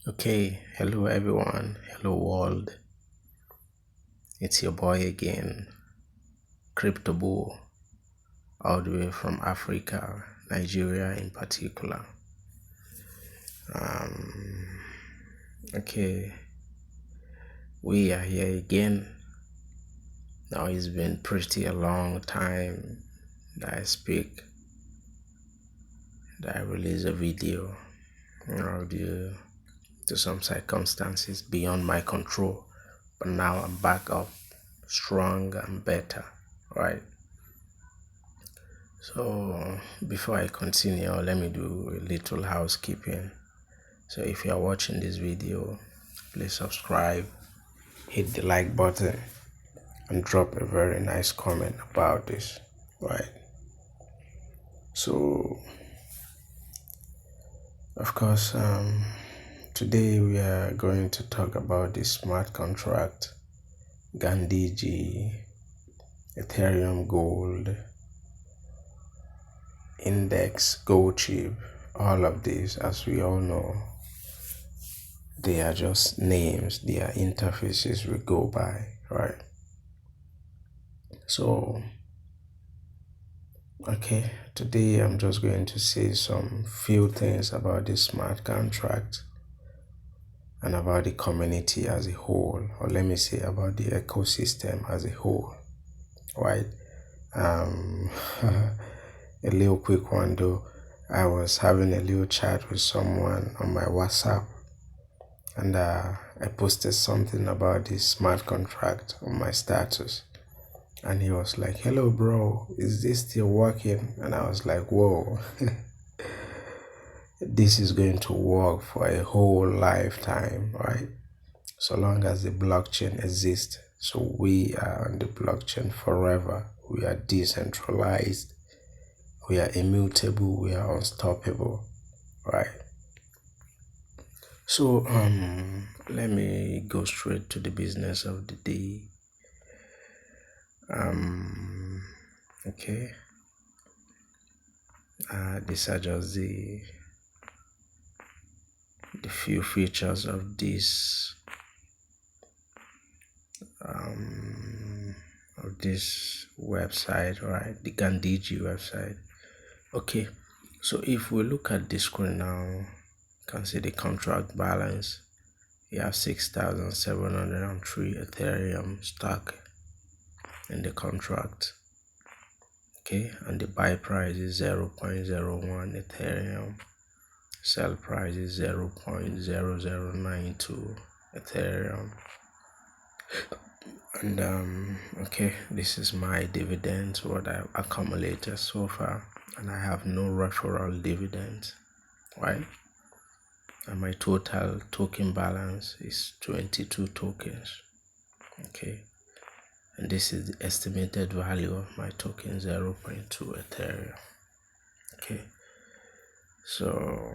Okay, hello everyone, hello world. It's your boy again, Crypto Bull, all the way from Africa, Nigeria in particular. Okay, we are here again. Now it's been pretty a long time that I speak, that I release a video, due to some circumstances beyond my control. But now I'm back up, strong and better, right? So before I continue, let me do a little housekeeping. So if you are watching this video, please subscribe, hit the like button, and drop a very nice comment about this, right? So of course, today we are going to talk about the smart contract, Gandhiji, Ethereumgold, index, gold chip. All of these, as we all know, they are just names, they are interfaces we go by, right? So okay, today I'm just going to say some few things about this smart contract and about the community as a whole, or let me say about the ecosystem as a whole, right? A little quick one though. I was having a little chat with someone on my WhatsApp, and I posted something about this smart contract on my status, and he was like, "Hello bro, is this still working?" And I was like, "Whoa." This is going to work for a whole lifetime, right? So long as the blockchain exists. So we are on the blockchain forever. We are decentralized, we are immutable, we are unstoppable, right? So let me go straight to the business of the day. Okay, these are just the few features of this website, right? The Gandhiji website. Okay, so if we look at the screen now, you can see the contract balance. You have 6,703 Ethereum stock in the contract. Okay, and the buy price is 0.01 Ethereum. Sell price is 0.0092 Ethereum. And okay, this is my dividends, what I've accumulated so far, and I have no referral dividends, right? And my total token balance is 22 tokens. Okay, and this is the estimated value of my token, 0.2 Ethereum. Okay, so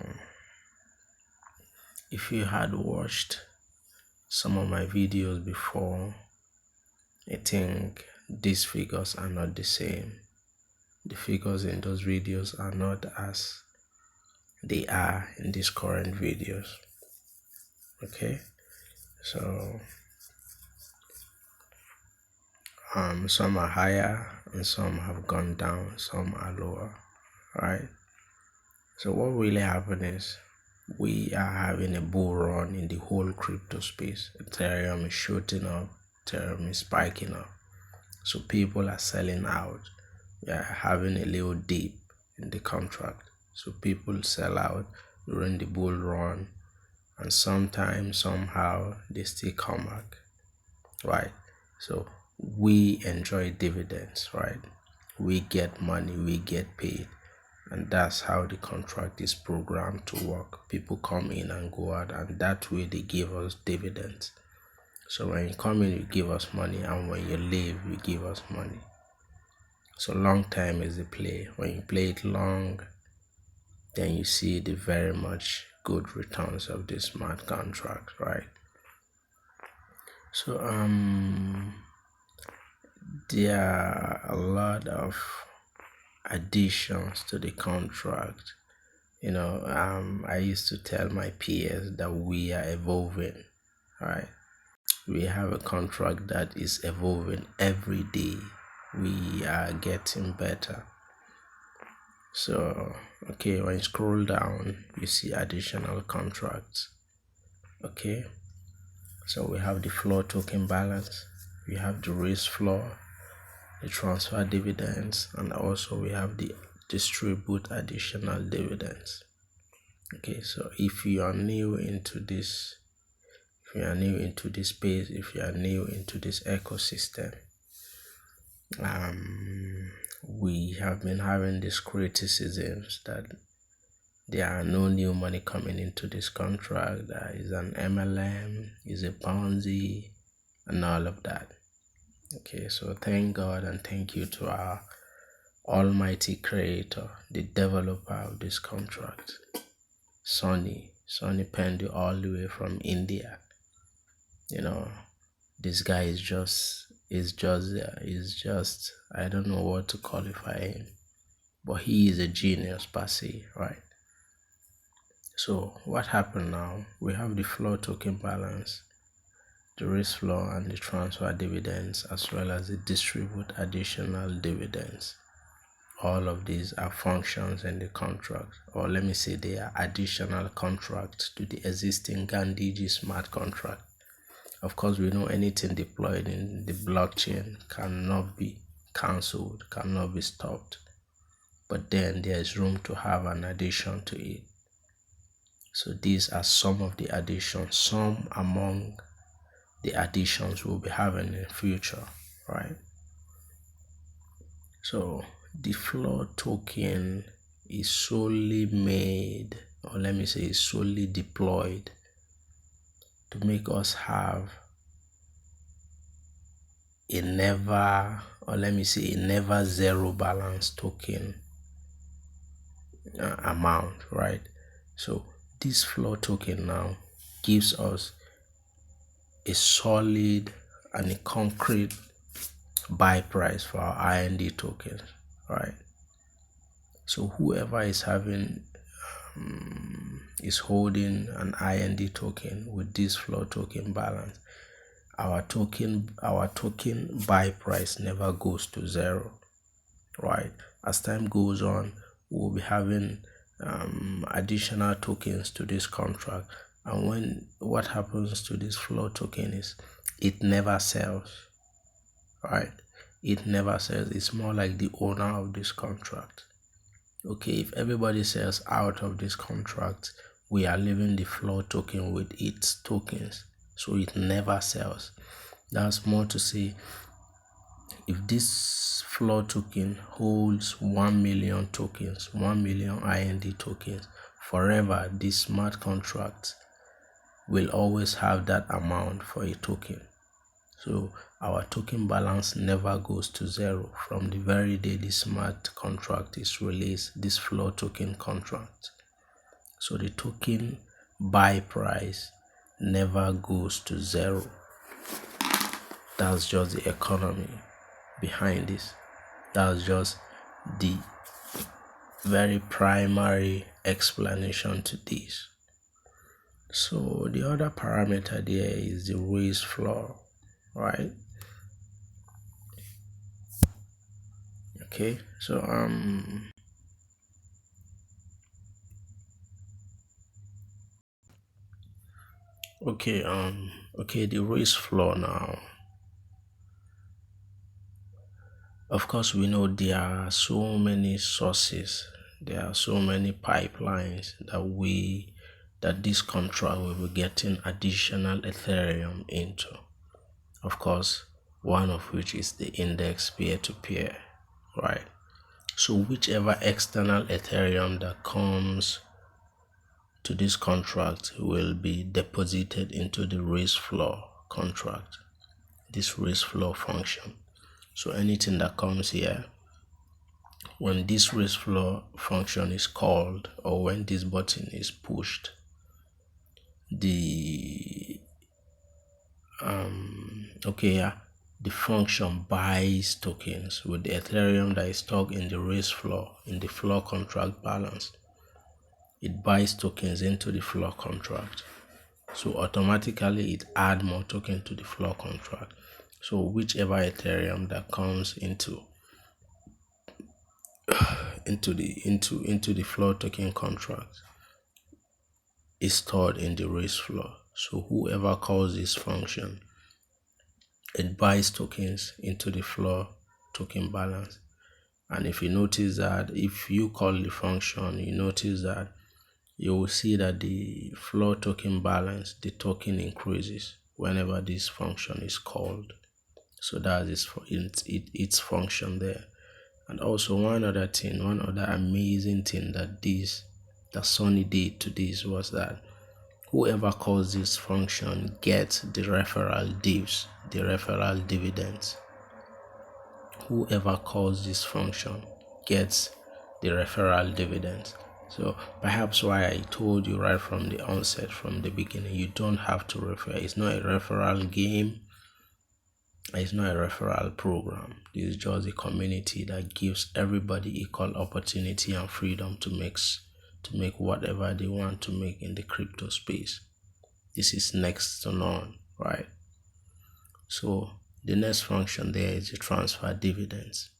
if you had watched some of my videos before, I think these figures are not the same. The figures in those videos are not as they are in these current videos. Okay, so some are higher and some have gone down, some are lower, right? So what really happened is we are having a bull run in the whole crypto space. Ethereum is shooting up, Ethereum is spiking up, so people are selling out. We are having a little dip in the contract, so people sell out during the bull run, and sometimes somehow they still come back, right? So we enjoy dividends, right? We get money, we get paid, and that's how the contract is programmed to work. People come in and go out, and that way they give us dividends. So when you come in, you give us money, and when you leave, you give us money. So long time is the play. When you play it long, then you see the very much good returns of this smart contract, right? So there are a lot of additions to the contract. I used to tell my peers that we are evolving, right? We have a contract that is evolving every day. We are getting better. So, okay, when you scroll down, you see additional contracts. Okay, so we have the floor token balance, we have the raise floor, the transfer dividends, and also we have the distribute additional dividends. Okay, so if you are new into this, space, if you are new into this ecosystem, we have been having these criticisms that there are no new money coming into this contract. There is an MLM, is a Ponzi, and all of that. Okay, so thank God and thank you to our almighty creator, the developer of this contract, Sonny penned it all the way from India. This guy is just I don't know what to qualify him, but he is a genius per se, right? So what happened now? We have the floor token balance, the risk floor, and the transfer dividends, as well as the distribute additional dividends. All of these are functions in the contract, or let me say they are additional contracts to the existing Gandhiji smart contract. Of course, we know anything deployed in the blockchain cannot be cancelled, cannot be stopped. But then there is room to have an addition to it. So these are some of the additions, some among the additions we'll be having in the future, right? So the floor token is solely made, or let me say is solely deployed to make us have a never zero balance token amount, right? So this floor token now gives us a solid and a concrete buy price for our IND tokens, right? So whoever is having is holding an IND token with this floor token balance, our token buy price never goes to zero, right? As time goes on, we'll be having additional tokens to this contract, and what happens to this floor token is it never sells, right? It never sells. It's more like the owner of this contract. Okay, if everybody sells out of this contract, we are leaving the floor token with its tokens, so it never sells. That's more to say, if this floor token holds 1 million tokens, 1 million IND tokens, forever this smart contract will always have that amount for a token. So our token balance never goes to zero from the very day the smart contract is released, this floor token contract. So the token buy price never goes to zero. That's just the economy behind this. That's just the very primary explanation to this. So the other parameter there is the raise floor, right? Okay, so the raise floor now. Of course, we know there are so many sources, there are so many pipelines that this contract will be getting additional Ethereum into. Of course, one of which is the index peer-to-peer, right? So whichever external Ethereum that comes to this contract will be deposited into the raise floor contract, this raise floor function. So anything that comes here, when this raise floor function is called, or when this button is pushed, the function buys tokens with the Ethereum that is stored in the raise floor, in the floor contract balance. it buys tokens into the floor contract. So automatically it add more token to the floor contract. So whichever Ethereum that comes into the floor token contract is stored in the raise floor. So whoever calls this function, it buys tokens into the floor token balance. And if you notice that if you call the function, you notice that you will see that the floor token balance, the token increases whenever this function is called. So that is for its function there. And also one other amazing thing that Sonny did to this was that whoever calls this function gets the referral divs, the referral dividends. Whoever calls this function gets the referral dividends. So perhaps why I told you right from the onset, from the beginning, you don't have to refer. It's not a referral game. It's not a referral program. This is just a community that gives everybody equal opportunity and freedom to make whatever they want to make in the crypto space. This is next to none, right? So the next function there is the transfer dividends.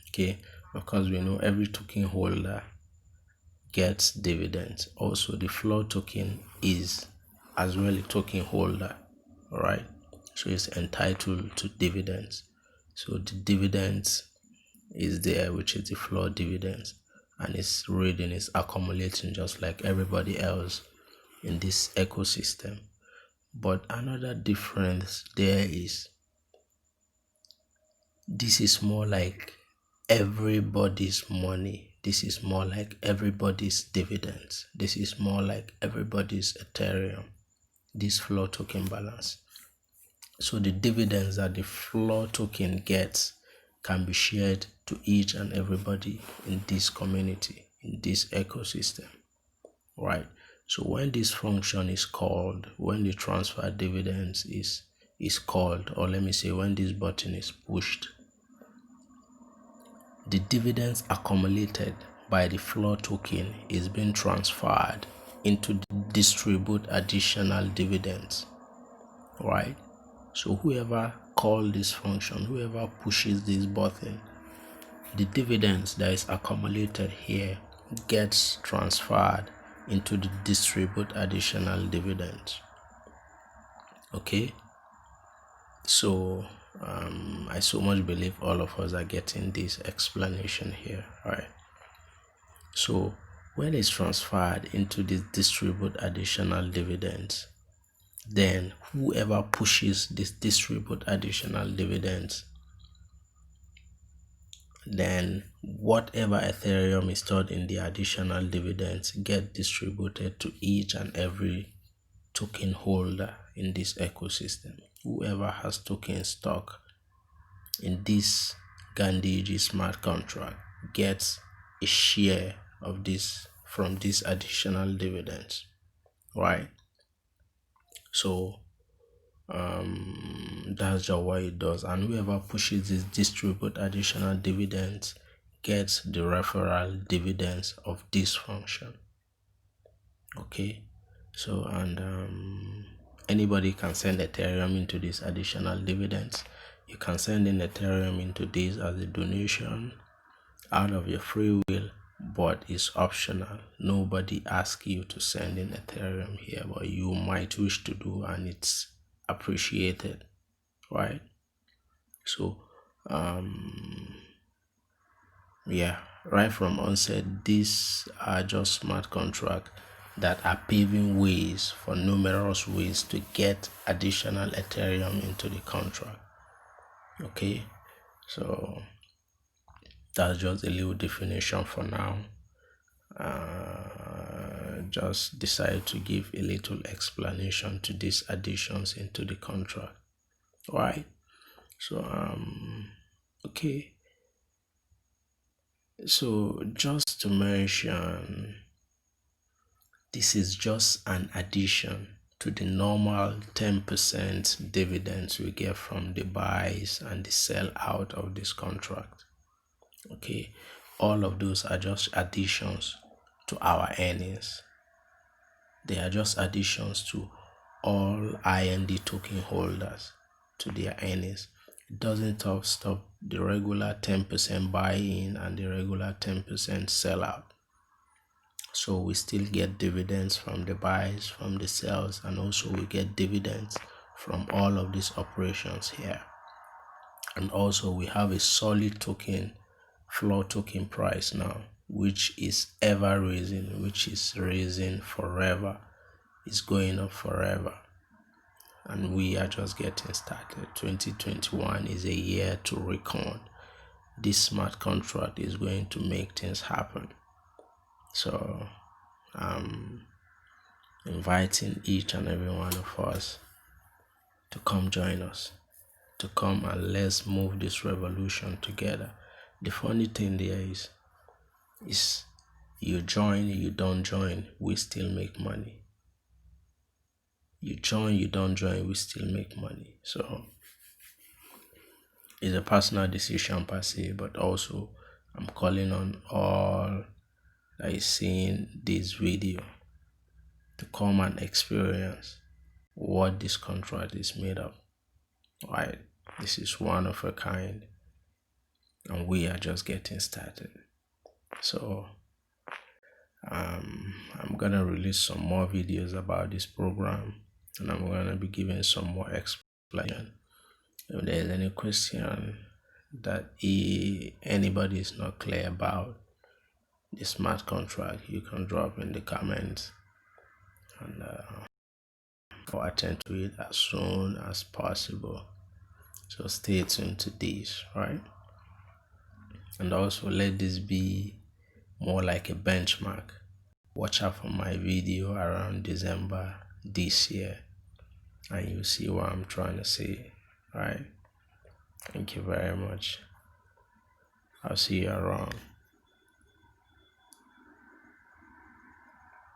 Okay, because we know every token holder gets dividends. Also, the floor token is as well a token holder, all right? So it's entitled to dividends. So the dividends is there, which is the floor dividends, and it's reading, it's accumulating just like everybody else in this ecosystem. But another difference there is this is more like everybody's money. This is more like everybody's dividends. This is more like everybody's Ethereum, this floor token balance. So the dividends that the floor token gets can be shared to each and everybody in this community, in this ecosystem, right? So when this function is called, when the transfer dividends is called, or let me say when this button is pushed, the dividends accumulated by the floor token is being transferred into the distribute additional dividends, right? So whoever calls this function, whoever pushes this button, the dividends that is accumulated here gets transferred into the distribute additional dividends. Okay, so I so much believe all of us are getting this explanation here, right? So when it's transferred into the distribute additional dividends, then whoever pushes this distribute additional dividends, then whatever Ethereum is stored in the additional dividends get distributed to each and every token holder in this ecosystem. Whoever has token stock in this Gandhiji smart contract gets a share of this from these additional dividends, right? So that's just what it does, and whoever pushes this distribute additional dividends gets the referral dividends of this function. Okay, so and anybody can send Ethereum into these additional dividends. You can send in Ethereum into this as a donation out of your free will, but it's optional. Nobody asks you to send in Ethereum here, but you might wish to do, and it's appreciated, right? So yeah, right from onset, these are just smart contracts that are paving ways for numerous ways to get additional Ethereum into the contract. Okay, so that's just a little definition for now. Just decide to give a little explanation to these additions into the contract, right? So okay, so just to mention, this is just an addition to the normal 10% dividends we get from the buys and the sell out of this contract. Okay, all of those are just additions to our earnings. They are just additions to all IND token holders to their earnings. It doesn't stop the regular 10% buy-in and the regular 10% sell-out. So we still get dividends from the buys, from the sells, and also we get dividends from all of these operations here. And also we have a solid token, floor token price now, which is ever raising, which is raising forever. It's going up forever. And we are just getting started. 2021 is a year to reckon. This smart contract is going to make things happen. So I'm inviting each and every one of us to come join us, to come and let's move this revolution together. The funny thing there is you join, you don't join, we still make money. You join, you don't join, we still make money. So it's a personal decision per se, but also I'm calling on all that is seeing this video to come and experience what this contract is made of. Right? This is one of a kind, and we are just getting started. So I'm gonna release some more videos about this program, and I'm gonna be giving some more explanation. If there's any question that anybody is not clear about the smart contract, you can drop in the comments, and I'll attend to it as soon as possible. So stay tuned to this, right? And also let this be more like a benchmark. Watch out for my video around December this year, and you'll see what I'm trying to say, right? Thank you very much. I'll see you around.